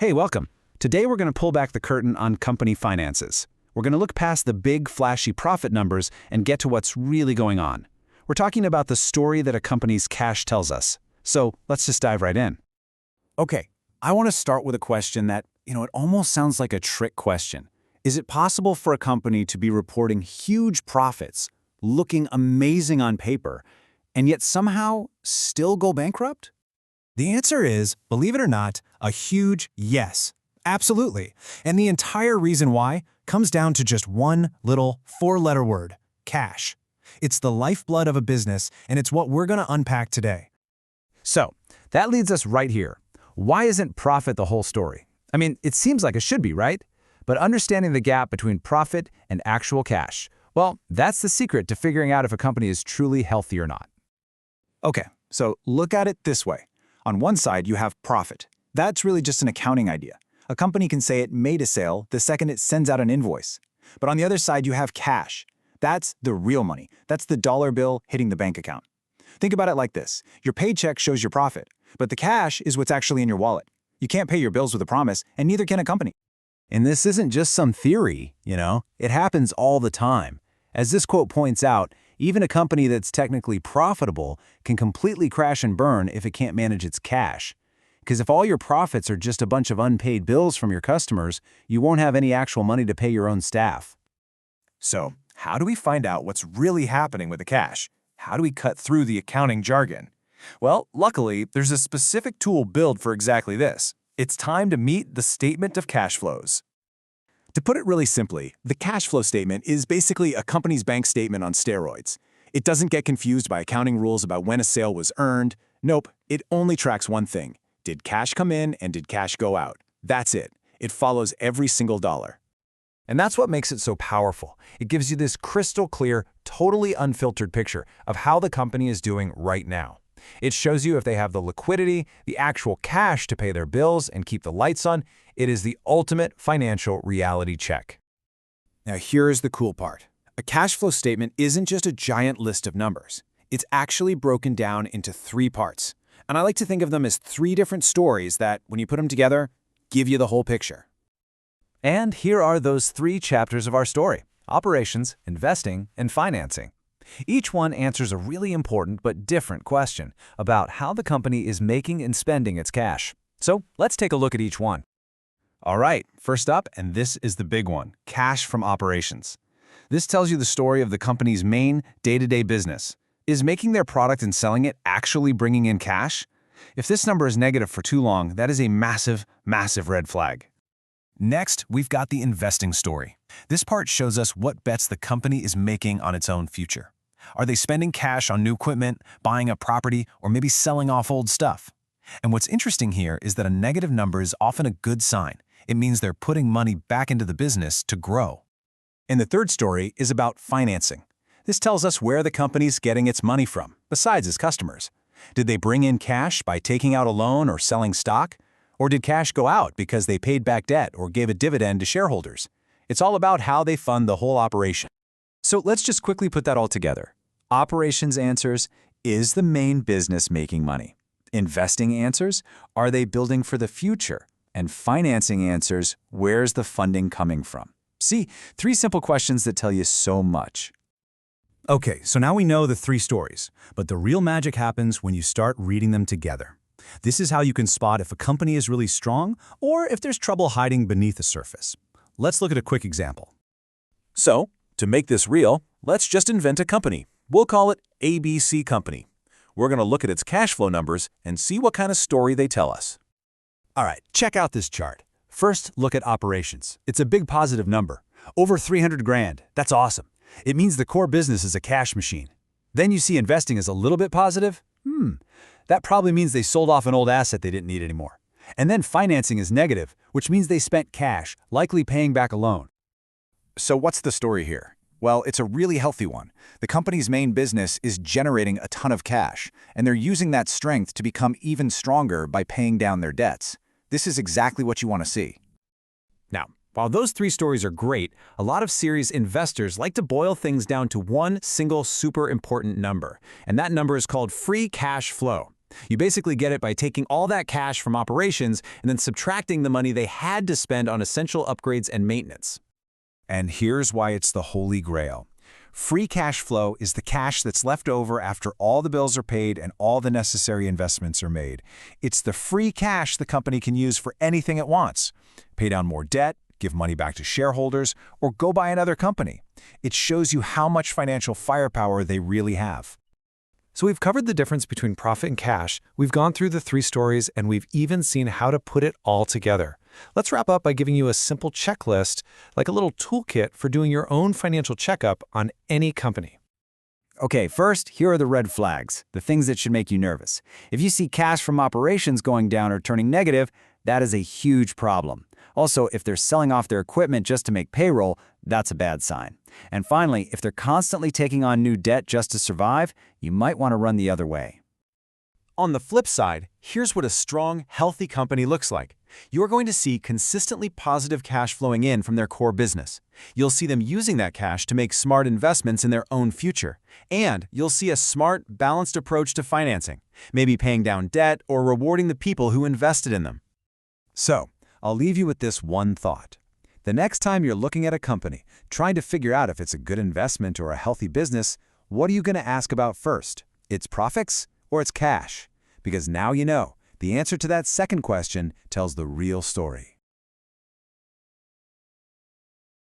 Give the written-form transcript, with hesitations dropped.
Hey, welcome. Today we're going to pull back the curtain on company finances. We're going to look past the big, flashy profit numbers and get to what's really going on. We're talking about the story that a company's cash tells us. So let's just dive right in. Okay, I want to start with a question that, it almost sounds like a trick question. Is it possible for a company to be reporting huge profits, looking amazing on paper, and yet somehow still go bankrupt? The answer is, believe it or not, a huge yes. Absolutely. And the entire reason why comes down to just one little four-letter word: cash. It's the lifeblood of a business, and it's what we're going to unpack today. So that leads us right here. Why isn't profit the whole story? I mean, it seems like it should be, right? But understanding the gap between profit and actual cash, well, that's the secret to figuring out if a company is truly healthy or not. Okay, so look at it this way. On one side, you have profit. That's really just an accounting idea. A company can say it made a sale the second it sends out an invoice. But on the other side, you have cash. That's the real money. That's the dollar bill hitting the bank account. Think about it like this. Your paycheck shows your profit, but the cash is what's actually in your wallet. You can't pay your bills with a promise, and neither can a company. And this isn't just some theory, it happens all the time. As this quote points out, even a company that's technically profitable can completely crash and burn if it can't manage its cash. Because if all your profits are just a bunch of unpaid bills from your customers, you won't have any actual money to pay your own staff. So, how do we find out what's really happening with the cash? How do we cut through the accounting jargon? Well, luckily, there's a specific tool built for exactly this. It's time to meet the statement of cash flows. To put it really simply, the cash flow statement is basically a company's bank statement on steroids. It doesn't get confused by accounting rules about when a sale was earned. Nope, it only tracks one thing. Did cash come in and did cash go out? That's it. It follows every single dollar. And that's what makes it so powerful. It gives you this crystal clear, totally unfiltered picture of how the company is doing right now. It shows you if they have the liquidity, the actual cash to pay their bills and keep the lights on. It is the ultimate financial reality check. Now here's the cool part. A cash flow statement isn't just a giant list of numbers. It's actually broken down into three parts. And I like to think of them as three different stories that, when you put them together, give you the whole picture. And here are those three chapters of our story: operations, investing, and financing. Each one answers a really important but different question about how the company is making and spending its cash. So let's take a look at each one. All right, first up, and this is the big one, cash from operations. This tells you the story of the company's main day-to-day business. Is making their product and selling it actually bringing in cash? If this number is negative for too long, that is a massive, massive red flag. Next, we've got the investing story. This part shows us what bets the company is making on its own future. Are they spending cash on new equipment, buying a property, or maybe selling off old stuff? And what's interesting here is that a negative number is often a good sign. It means they're putting money back into the business to grow. And the third story is about financing. This tells us where the company's getting its money from, besides its customers. Did they bring in cash by taking out a loan or selling stock? Or did cash go out because they paid back debt or gave a dividend to shareholders? It's all about how they fund the whole operation. So let's just quickly put that all together. Operations answers, is the main business making money? Investing answers, are they building for the future? And financing answers, where's the funding coming from? See, three simple questions that tell you so much. Okay, so now we know the three stories, but the real magic happens when you start reading them together. This is how you can spot if a company is really strong or if there's trouble hiding beneath the surface. Let's look at a quick example. So, to make this real, let's just invent a company. We'll call it ABC Company. We're going to look at its cash flow numbers and see what kind of story they tell us. All right, check out this chart. First, look at operations. It's a big positive number. Over 300 grand. That's awesome. It means the core business is a cash machine. Then you see investing is a little bit positive. That probably means they sold off an old asset they didn't need anymore. And then financing is negative, which means they spent cash, likely paying back a loan. So what's the story here? Well, it's a really healthy one. The company's main business is generating a ton of cash, and they're using that strength to become even stronger by paying down their debts. This is exactly what you want to see. Now, while those three stories are great, a lot of series investors like to boil things down to one single super important number, and that number is called free cash flow. You basically get it by taking all that cash from operations and then subtracting the money they had to spend on essential upgrades and maintenance. And here's why it's the holy grail. Free cash flow is the cash that's left over after all the bills are paid and all the necessary investments are made. It's the free cash the company can use for anything it wants. Pay down more debt, give money back to shareholders, or go buy another company. It shows you how much financial firepower they really have. So we've covered the difference between profit and cash, we've gone through the 3 stories, and we've even seen how to put it all together. Let's wrap up by giving you a simple checklist, like a little toolkit for doing your own financial checkup on any company. Okay, first, here are the red flags, the things that should make you nervous. If you see cash from operations going down or turning negative, that is a huge problem. Also, if they're selling off their equipment just to make payroll, that's a bad sign. And finally, if they're constantly taking on new debt just to survive, you might want to run the other way. On the flip side, here's what a strong, healthy company looks like. You're going to see consistently positive cash flowing in from their core business. You'll see them using that cash to make smart investments in their own future. And you'll see a smart, balanced approach to financing, maybe paying down debt or rewarding the people who invested in them. So, I'll leave you with this one thought. The next time you're looking at a company, trying to figure out if it's a good investment or a healthy business, what are you going to ask about first? Its profits or its cash? Because now you know, the answer to that second question tells the real story.